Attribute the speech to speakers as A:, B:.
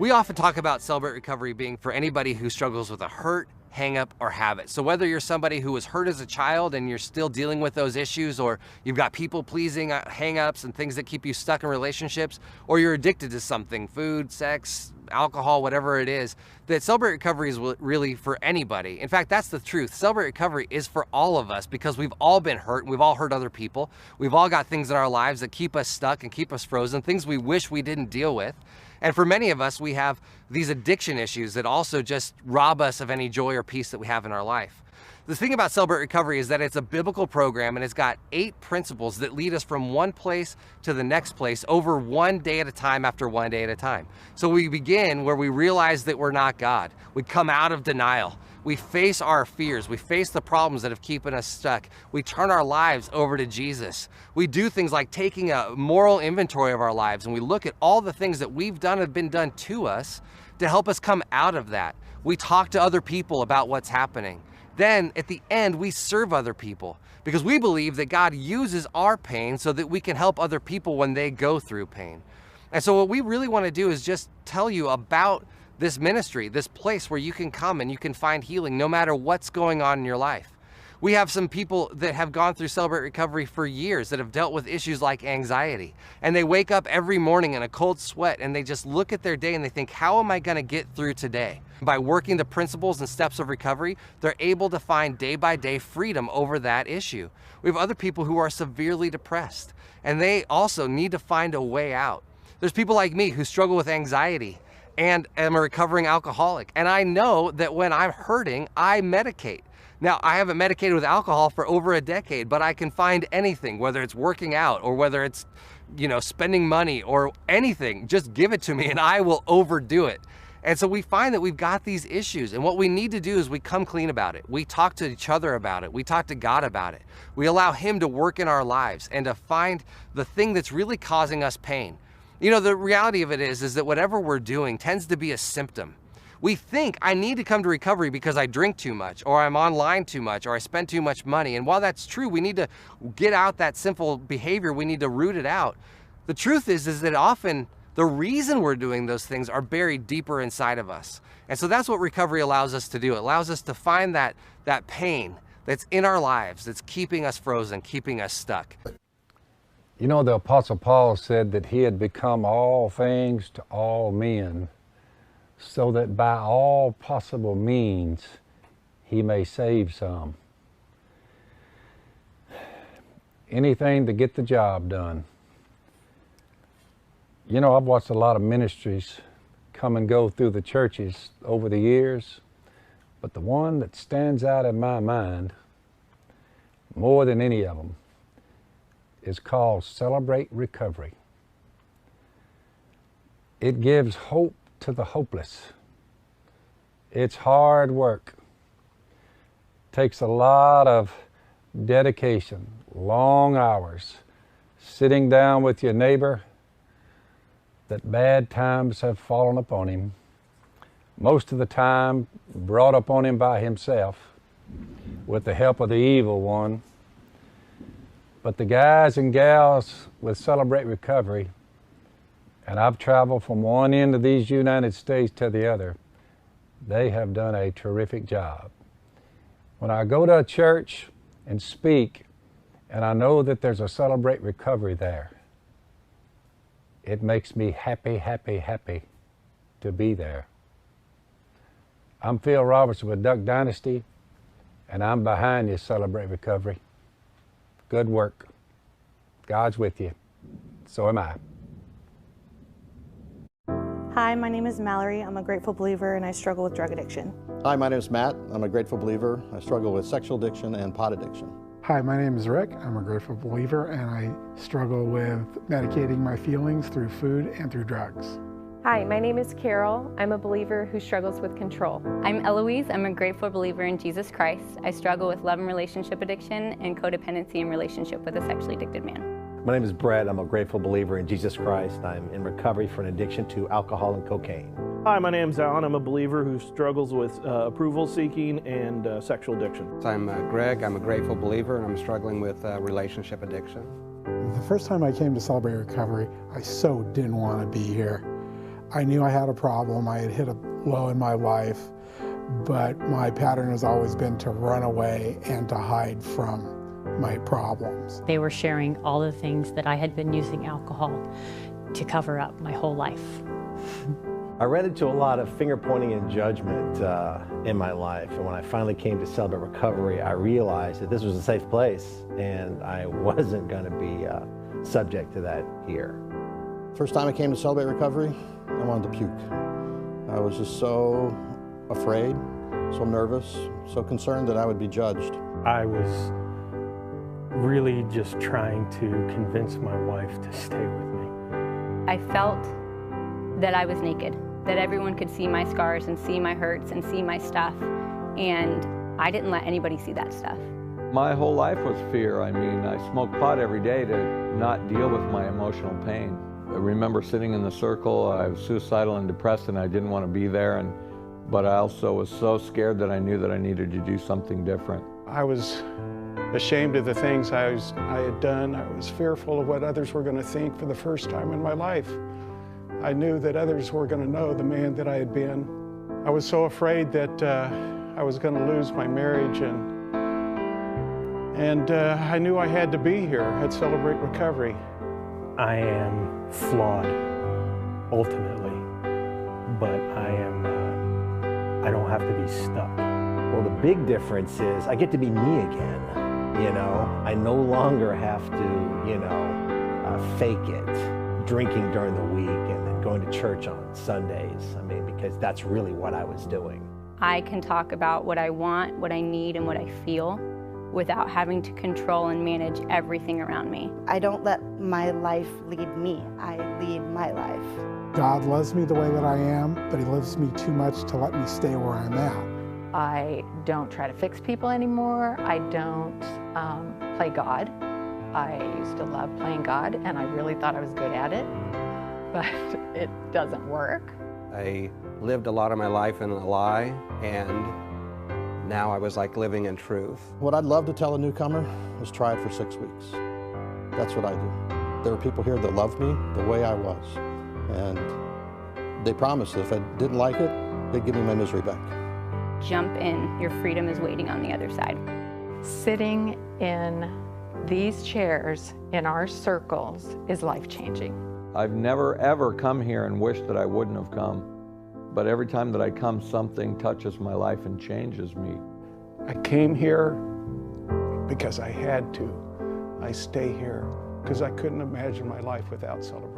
A: We often talk about Celebrate Recovery being for anybody who struggles with a hurt, hang up, or habit. So whether you're somebody who was hurt as a child and you're still dealing with those issues, or you've got people pleasing hang-ups and things that keep you stuck in relationships, or you're addicted to something, food, sex, alcohol, whatever it is, that Celebrate Recovery is really for anybody. In fact, that's the truth. Celebrate Recovery is for all of us because we've all been hurt and we've all hurt other people. We've all got things in our lives that keep us stuck and keep us frozen, things we wish we didn't deal with. And for many of us, we have these addiction issues that also just rob us of any joy or peace that we have in our life. The thing about Celebrate Recovery is that it's a biblical program and it's got 8 principles that lead us from one place to the next place over one day at a time after one day at a time. So we begin where we realize that we're not God. We come out of denial. We face our fears. We face the problems that have keeping us stuck. We turn our lives over to Jesus. We do things like taking a moral inventory of our lives and we look at all the things that we've done have been done to us to help us come out of that. We talk to other people about what's happening. Then at the end, we serve other people because we believe that God uses our pain so that we can help other people when they go through pain. And so what we really want to do is just tell you about this ministry, this place where you can come and you can find healing no matter what's going on in your life. We have some people that have gone through Celebrate Recovery for years that have dealt with issues like anxiety. And they wake up every morning in a cold sweat and they just look at their day and they think, how am I going to get through today? By working the principles and steps of recovery, they're able to find day by day freedom over that issue. We have other people who are severely depressed and they also need to find a way out. There's people like me who struggle with anxiety and am a recovering alcoholic. And I know that when I'm hurting, I medicate. Now, I haven't medicated with alcohol for over a decade, but I can find anything, whether it's working out or whether it's, spending money or anything, just give it to me and I will overdo it. And so we find that we've got these issues and what we need to do is we come clean about it. We talk to each other about it. We talk to God about it. We allow Him to work in our lives and to find the thing that's really causing us pain. The reality of it is that whatever we're doing tends to be a symptom. We think I need to come to recovery because I drink too much or I'm online too much or I spend too much money. And while that's true, we need to get out that sinful behavior. We need to root it out. The truth is that often the reason we're doing those things are buried deeper inside of us. And so that's what recovery allows us to do. It allows us to find that pain that's in our lives that's keeping us frozen, keeping us stuck.
B: The Apostle Paul said that he had become all things to all men, so that by all possible means he may save some. Anything to get the job done. I've watched a lot of ministries come and go through the churches over the years, but the one that stands out in my mind more than any of them is called Celebrate Recovery. It gives hope to the hopeless. It's hard work. Takes a lot of dedication, long hours, sitting down with your neighbor that bad times have fallen upon him, most of the time brought upon him by himself with the help of the evil one. But the guys and gals with Celebrate Recovery, and I've traveled from one end of these United States to the other, they have done a terrific job. When I go to a church and speak, and I know that there's a Celebrate Recovery there, it makes me happy, happy, happy to be there. I'm Phil Robertson with Duck Dynasty, and I'm behind you, Celebrate Recovery. Good work. God's with you. So am I.
C: Hi, my name is Mallory. I'm a grateful believer and I struggle with drug addiction.
D: Hi, my name is Matt. I'm a grateful believer. I struggle with sexual addiction and pot addiction.
E: Hi, my name is Rick. I'm a grateful believer and I struggle with medicating my feelings through food and through drugs.
F: Hi, my name is Carol. I'm a believer who struggles with control.
G: I'm Eloise. I'm a grateful believer in Jesus Christ. I struggle with love and relationship addiction and codependency in relationship with a sexually addicted man.
H: My name is Brett. I'm a grateful believer in Jesus Christ. I'm in recovery for an addiction to alcohol and cocaine.
I: Hi, my name's Alan. I'm a believer who struggles with approval seeking and sexual addiction.
J: I'm Greg. I'm a grateful believer and I'm struggling with relationship addiction.
E: The first time I came to Celebrate Recovery, I so didn't want to be here. I knew I had a problem. I had hit a low in my life, but my pattern has always been to run away and to hide from my problems.
K: They were sharing all the things that I had been using alcohol to cover up my whole life.
H: I ran into a lot of finger pointing and judgment in my life, and when I finally came to Celebrate Recovery, I realized that this was a safe place and I wasn't going to be subject to that here.
D: First time I came to Celebrate Recovery, I wanted to puke. I was just so afraid, so nervous, so concerned that I would be judged.
L: I was really just trying to convince my wife to stay with me.
G: I felt that I was naked, that everyone could see my scars and see my hurts and see my stuff, and I didn't let anybody see that stuff.
M: My whole life was fear. I mean, I smoked pot every day to not deal with my emotional pain. I remember sitting in the circle, I was suicidal and depressed and I didn't want to be there, but I also was so scared that I knew that I needed to do something different.
N: I was ashamed of the things I had done. I was fearful of what others were going to think for the first time in my life. I knew that others were going to know the man that I had been. I was so afraid that I was going to lose my marriage, and I knew I had to be here at Celebrate Recovery.
L: I am flawed, ultimately, but I don't have to be stuck.
H: Well, the big difference is I get to be me again, you know? I no longer have to, you know, fake it, drinking during the week and then going to church on Sundays. I mean, because that's really what I was doing.
G: I can talk about what I want, what I need, and what I feel without having to control and manage everything around me.
O: I don't let my life lead me. I lead my life.
E: God loves me the way that I am, but He loves me too much to let me stay where I'm at.
P: I don't try to fix people anymore. I don't play God. I used to love playing God, and I really thought I was good at it, but it doesn't work.
J: I lived a lot of my life in a lie, and now I was like living in truth.
D: What I'd love to tell a newcomer is try it for 6 weeks. That's what I do. There are people here that love me the way I was, and they promised that if I didn't like it, they'd give me my misery back.
G: Jump in, your freedom is waiting on the other side.
P: Sitting in these chairs in our circles is life-changing.
M: I've never ever come here and wished that I wouldn't have come. But every time that I come, something touches my life and changes me.
N: I came here because I had to. I stay here because I couldn't imagine my life without Celebrate.